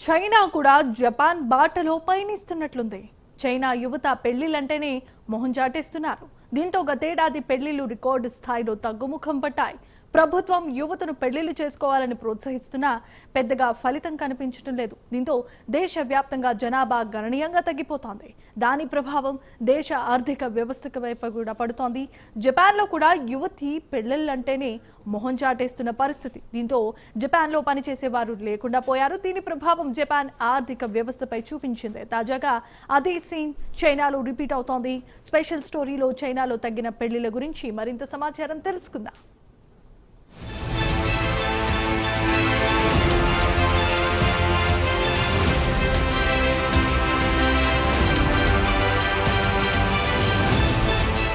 China కూడా Japan బాటలో పయనిస్తున్నట్లుంది. China యువత పెళ్లిళ్లంటేనే మొహం చాటేస్తున్నారు. దీంతో గతేడాది పెళ్లిళ్లు రికార్డు స్థాయిలో తగ్గుముఖం పట్టాయి. ప్రభుత్వం యువతను పెళ్లిళ్లు చేసుకోవాలని ప్రోత్సహిస్తున్నా పెద్దగా ఫలితం కనిపించడం లేదు. దీంతో దేశవ్యాప్తంగా జనాభా గణనీయంగా తగ్గిపోతోంది. దాని ప్రభావం దేశ ఆర్థిక వ్యవస్థకు వైపు కూడా పడుతోంది. జపాన్లో కూడా యువతి పెళ్లిళ్లంటేనే మొహం చాటేస్తున్న పరిస్థితి. దీంతో జపాన్లో పనిచేసే వారు లేకుండా పోయారు. దీని ప్రభావం జపాన్ ఆర్థిక వ్యవస్థపై చూపించింది. తాజాగా అదే సీన్ చైనాలో రిపీట్ అవుతోంది. స్పెషల్ స్టోరీలో చైనాలో తగ్గిన పెళ్లిళ్ల గురించి మరింత సమాచారం తెలుసుకుందాం.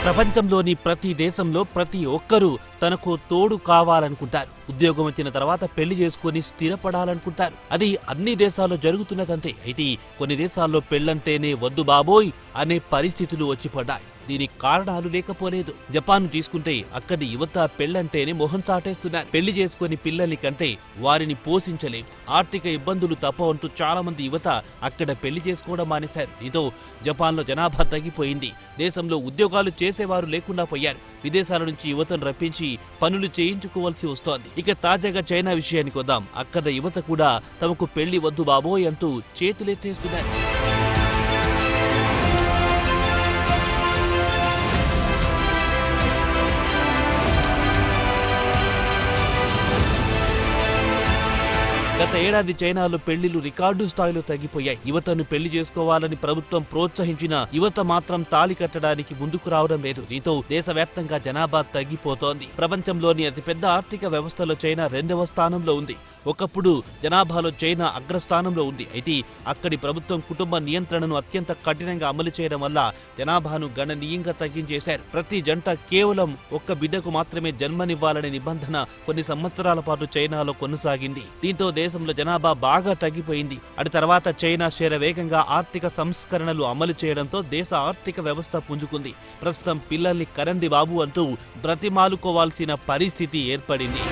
ప్రపంచంలోని ప్రతి దేశంలో ప్రతి ఒక్కరూ తనకు తోడు కావాలనుకుంటారు. ఉద్యోగం వచ్చిన తర్వాత పెళ్లి చేసుకుని స్థిరపడాలనుకుంటారు. అది అన్ని దేశాల్లో జరుగుతున్నదంతే. అయితే కొన్ని దేశాల్లో పెళ్లంటేనే వద్దు బాబోయ్ అనే పరిస్థితులు వచ్చి పడ్డాయి. దీనికి కారణాలు లేకపోలేదు. జపాన్ తీసుకుంటే అక్కడి యువత పెళ్లంటేనే మొహం చాటేస్తున్నారు. పెళ్లి చేసుకుని పిల్లల్ని కంటే వారిని పోషించలేం, ఆర్థిక ఇబ్బందులు తప్పవంటూ చాలా మంది యువత అక్కడ పెళ్లి చేసుకోవడం మానేశారు. దీంతో జపాన్లో జనాభా తగ్గిపోయింది. దేశంలో ఉద్యోగాలు చేసేవారు లేకుండా పోయారు. విదేశాల నుంచి యువతను రప్పించి పనులు చేయించుకోవాల్సి వస్తోంది. ఇక తాజాగా చైనా విషయానికి వద్దాం. అక్కడ యువత కూడా తమకు పెళ్లి వద్దు బాబోయ్ అంటూ చేతులెత్తేస్తున్నారు. గత ఏడాది చైనాలో పెళ్లిళ్లు రికార్డు స్థాయిలో తగ్గిపోయాయి. యువతను పెళ్లి చేసుకోవాలని ప్రభుత్వం ప్రోత్సహించిన యువత మాత్రం తాళి కట్టడానికి ముందుకు రావడం లేదు. దీంతో దేశవ్యాప్తంగా జనాభా తగ్గిపోతోంది. ప్రపంచంలోని అతిపెద్ద ఆర్థిక వ్యవస్థలో చైనా 2వ స్థానంలో ఉంది. ఒకప్పుడు జనాభాలో చైనా అగ్రస్థానంలో ఉంది. అయితే అక్కడి ప్రభుత్వం కుటుంబ నియంత్రణను అత్యంత కఠినంగా అమలు చేయడం వల్ల జనాభాను గణనీయంగా తగ్గించేశారు. ప్రతి జంట కేవలం ఒక్క బిడ్డకు మాత్రమే జన్మనివ్వాలనే నిబంధన కొన్ని సంవత్సరాల పాటు చైనాలో కొనసాగింది. దీంతో దేశంలో జనాభా బాగా తగ్గిపోయింది. అటు తర్వాత చైనా శరవేగంగా ఆర్థిక సంస్కరణలు అమలు చేయడంతో దేశ ఆర్థిక వ్యవస్థ పుంజుకుంది. ప్రస్తుతం పిల్లల్ని కరంది బాబు అంటూ బ్రతిమాలుకోవాల్సిన పరిస్థితి ఏర్పడింది.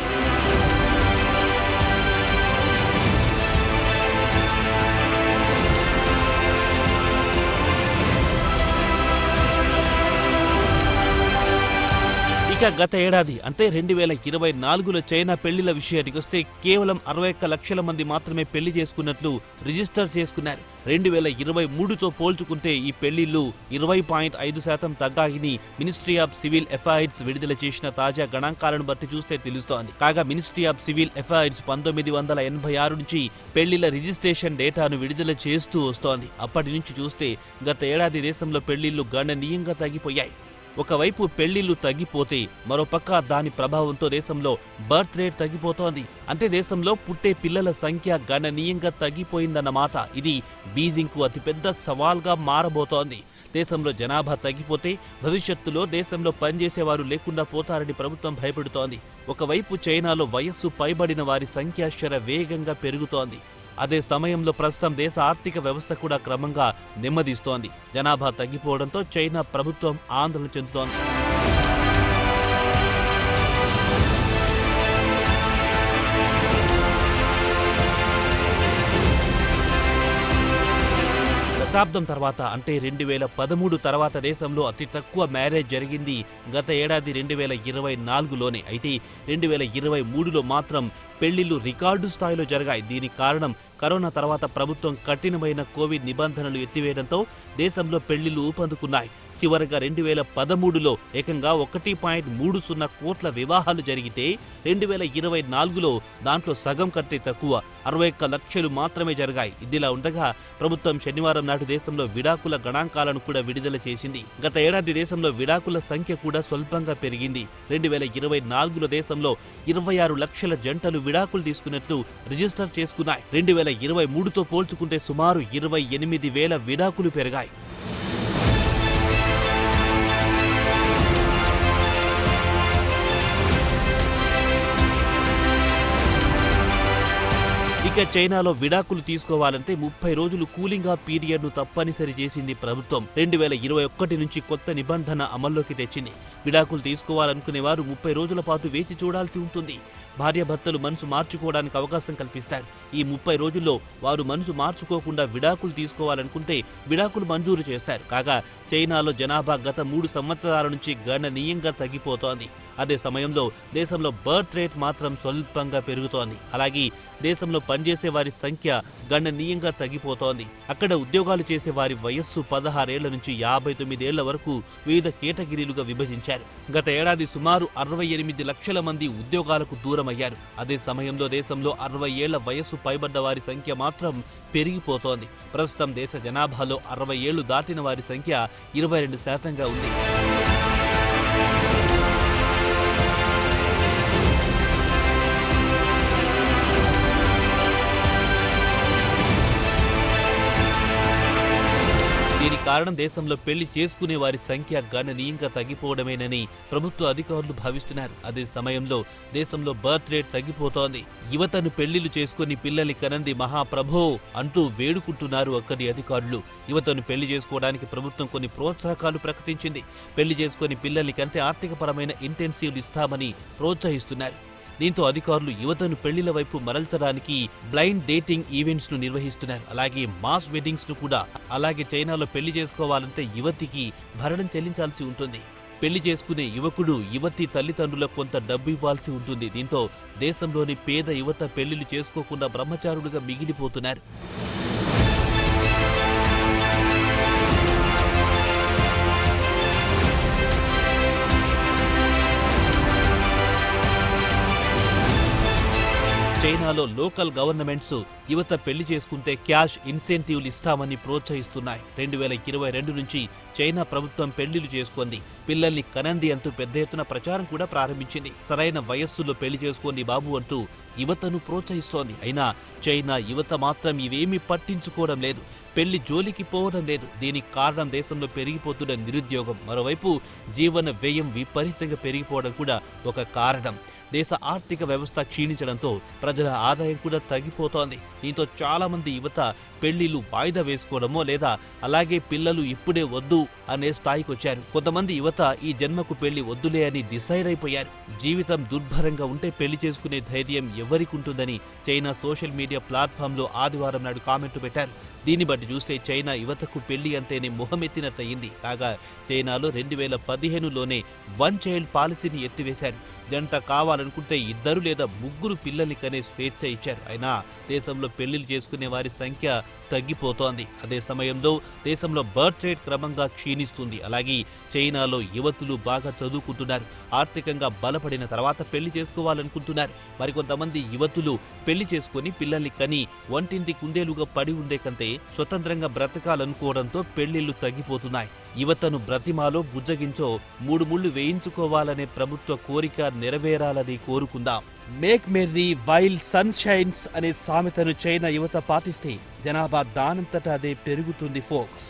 గత ఏడాది అంటే 2024లో చైనా పెళ్లిల విషయానికి వస్తే కేవలం 61 లక్షల మంది మాత్రమే పెళ్లి చేసుకున్నట్లు రిజిస్టర్ చేసుకున్నారు. 2023తో పోల్చుకుంటే ఈ పెళ్లిళ్లు 20.5% తగ్గాయని మినిస్ట్రీ ఆఫ్ సివిల్ అఫైర్స్ విడుదల చేసిన తాజా గణాంకాలను బట్టి చూస్తే తెలుస్తోంది. కాగా మినిస్ట్రీ ఆఫ్ సివిల్ అఫైర్స్ 1986 నుంచి పెళ్లిళ్ల రిజిస్ట్రేషన్ డేటాను విడుదల చేస్తూ వస్తోంది. అప్పటి నుంచి చూస్తే గత ఏడాది దేశంలో పెళ్లిళ్లు గణనీయంగా తగ్గిపోయాయి. ఒకవైపు పెళ్లిళ్లు తగ్గిపోతే మరోపక్క దాని ప్రభావంతో దేశంలో బర్త్ రేట్ తగ్గిపోతోంది. అంటే దేశంలో పుట్టే పిల్లల సంఖ్య గణనీయంగా తగ్గిపోయిందన్నమాట. ఇది బీజింగ్ కు అతిపెద్ద సవాల్గా మారబోతోంది. దేశంలో జనాభా తగ్గిపోతే భవిష్యత్తులో దేశంలో పనిచేసేవారు లేకుండా పోతారని ప్రభుత్వం భయపడుతోంది. ఒకవైపు చైనాలో వయస్సు పైబడిన వారి సంఖ్య శరవేగంగా పెరుగుతోంది. అదే సమయంలో ప్రస్తుతం దేశ ఆర్థిక వ్యవస్థ కూడా క్రమంగా నెమ్మదిస్తోంది. జనాభా తగ్గిపోవడంతో చైనా ప్రభుత్వం ఆందోళన చెందుతోంది. దశాబ్దం తర్వాత అంటే 2013 తర్వాత దేశంలో అతి తక్కువ మ్యారేజ్ జరిగింది గత ఏడాది 2024లోనే. అయితే 2023లో మాత్రం పెళ్లిళ్లు రికార్డు స్థాయిలో జరిగాయి. దీనికి కారణం కరోనా తర్వాత ప్రభుత్వం కఠినమైన కోవిడ్ నిబంధనలు ఎత్తివేయడంతో దేశంలో పెళ్లిళ్లు ఊపందుకున్నాయి. చివరగా 2013లో ఏకంగా 1.30 కోట్ల వివాహాలు జరిగితే 2024లో దాంట్లో సగం కంటే తక్కువ 61 లక్షలు మాత్రమే జరిగాయి. ఇదిలా ఉండగా ప్రభుత్వం శనివారం నాటి దేశంలో విడాకుల గణాంకాలను కూడా విడుదల చేసింది. గత ఏడాది దేశంలో విడాకుల సంఖ్య కూడా స్వల్పంగా పెరిగింది. 2024లో దేశంలో 26 లక్షల జంటలు విడాకులు తీసుకున్నట్లు రిజిస్టర్ చేసుకున్నాయి. 2023తో పోల్చుకుంటే సుమారు 28,000 విడాకులు పెరిగాయి. ఇక చైనాలో విడాకులు తీసుకోవాలంటే 30 రోజులు కూలింగ్ ఆఫ్ పీరియడ్ను తప్పనిసరి చేసింది ప్రభుత్వం. 2021 నుంచి కొత్త నిబంధన అమల్లోకి తెచ్చింది. విడాకులు తీసుకోవాలనుకునే వారు 30 రోజుల పాటు వేచి చూడాల్సి ఉంటుంది. భార్యాభర్తలు మనసు మార్చుకోవడానికి అవకాశం కల్పిస్తారు. ఈ 30 రోజుల్లో వారు మనసు మార్చుకోకుండా విడాకులు తీసుకోవాలనుకుంటే విడాకులు మంజూరు చేస్తారు. కాగా చైనాలో జనాభా గత 3 సంవత్సరాల నుంచి గణనీయంగా తగ్గిపోతోంది. అదే సమయంలో దేశంలో బర్త్ రేట్ మాత్రం స్వల్పంగా పెరుగుతోంది. అలాగే దేశంలో పనిచేసే వారి సంఖ్య గణనీయంగా తగ్గిపోతోంది. అక్కడ ఉద్యోగాలు చేసే వారి వయస్సు 16 ఏళ్ల నుంచి 59 ఏళ్ల వరకు వివిధ కేటగిరీలుగా విభజించారు. గత ఏడాది సుమారు 68 లక్షల మంది ఉద్యోగాలకు దూరమయ్యారు. అదే సమయంలో దేశంలో 60 ఏళ్ల వయస్సు పైబడ్డ వారి సంఖ్య మాత్రం పెరిగిపోతోంది. ప్రస్తుతం దేశ జనాభాలో 60 ఏళ్లు దాటిన వారి సంఖ్య 22% ఉంది. దీనికి కారణం దేశంలో పెళ్లి చేసుకునే వారి సంఖ్య గణనీయంగా తగ్గిపోవడమేనని ప్రభుత్వ అధికారులు భావిస్తున్నారు. అదే సమయంలో దేశంలో బర్త్ రేట్ తగ్గిపోతోంది. యువతను పెళ్లిళ్లు చేసుకుని పిల్లల్ని కనంది మహాప్రభో అంటూ వేడుకుంటున్నారు అక్కడి అధికారులు. యువతను పెళ్లి చేసుకోవడానికి ప్రభుత్వం కొన్ని ప్రోత్సాహకాలు ప్రకటించింది. పెళ్లి చేసుకుని పిల్లల్ని కంటే ఆర్థికపరమైన ఇంటెన్సివ్లు ఇస్తామని ప్రోత్సహిస్తున్నారు. దీంతో అధికారులు యువతను పెళ్లిల వైపు మరల్చడానికి బ్లైండ్ డేటింగ్ ఈవెంట్స్ ను నిర్వహిస్తున్నారు. అలాగే మాస్ వెడ్డింగ్స్ ను కూడా. అలాగే చైనాలో పెళ్లి చేసుకోవాలంటే యువతికి భరణం చెల్లించాల్సి ఉంటుంది. పెళ్లి చేసుకునే యువకుడు యువతి తల్లిదండ్రులకు కొంత డబ్బు ఇవ్వాల్సి ఉంటుంది. దీంతో దేశంలోని పేద యువత పెళ్లిళ్లు చేసుకోకుండా బ్రహ్మచారులుగా మిగిలిపోతున్నారు. చైనాలో లోకల్ గవర్నమెంట్స్ యువత పెళ్లి చేసుకుంటే క్యాష్ ఇన్సెంటివ్లు ఇస్తామని ప్రోత్సహిస్తున్నాయి. 2022 నుంచి చైనా ప్రభుత్వం పెళ్లిళ్లు చేసుకుంది. పిల్లల్ని కనండి అంటూ పెద్ద ఎత్తున ప్రచారం కూడా ప్రారంభించింది. సరైన వయస్సులో పెళ్లి చేసుకోండి బాబు అంటూ యువతను ప్రోత్సహిస్తోంది. అయినా చైనా యువత మాత్రం ఇవేమీ పట్టించుకోవడం లేదు. పెళ్లి జోలికి పోవడం లేదు. దీనికి కారణం దేశంలో పెరిగిపోతున్న నిరుద్యోగం. మరోవైపు జీవన వ్యయం విపరీతంగా పెరిగిపోవడం కూడా ఒక కారణం. దేశ ఆర్థిక వ్యవస్థ క్షీణించడంతో ప్రజల ఆదాయం కూడా తగ్గిపోతోంది. దీంతో చాలా మంది యువత పెళ్లిళ్లు వాయిదా వేసుకోవడమో లేదా అలాగే పిల్లలు ఇప్పుడే వద్దు అనే స్థాయికి వచ్చారు. కొంతమంది యువత ఈ జన్మకు పెళ్లి వద్దులే అని డిసైడ్ అయిపోయారు. జీవితం దుర్భరంగా ఉంటే పెళ్లి చేసుకునే ధైర్యం ఎవరికి ఉంటుందని చైనా సోషల్ మీడియా ప్లాట్ఫామ్లో ఆదివారం నాడు కామెంట్లు పెట్టారు. దీన్ని బట్టి చూస్తే చైనా యువతకు పెళ్లి అంటేనే మొహమెత్తినట్టయింది. కాగా చైనాలో 2015లోనే 1 చైల్డ్ పాలసీని ఎత్తివేశారు. జంట కావాలనుకుంటే 2 లేదా 3 పిల్లల్ని కనే స్వేచ్ఛ ఇచ్చారు. అయినా దేశంలో పెళ్లిళ్లు చేసుకునే వారి సంఖ్య తగ్గిపోతోంది. అదే సమయంలో దేశంలో బర్త్ రేట్ క్రమంగా క్షీణిస్తుంది. అలాగే చైనాలో యువతులు బాగా చదువుకుంటున్నారు. ఆర్థికంగా బలపడిన తర్వాత పెళ్లి చేసుకోవాలనుకుంటున్నారు. మరికొంతమంది యువతులు పెళ్లి చేసుకుని పిల్లల్ని కని వంటింటి కుందేలుగా పడి ఉండే కంటే స్వతంత్రంగా బ్రతకాలనుకోవడంతో పెళ్లిళ్లు తగ్గిపోతున్నాయి. యువతను బ్రతిమాలో బుజ్జగించో 3 ముళ్ళు వేయించుకోవాలనే ప్రభుత్వ కోరిక నెరవేరాలని కోరుకుందాం. Make merry while sun shines అనే సామెతను చైనా యువత పాటిస్తే జనాభా దానంతటా అదే పెరుగుతుంది ఫోక్స్.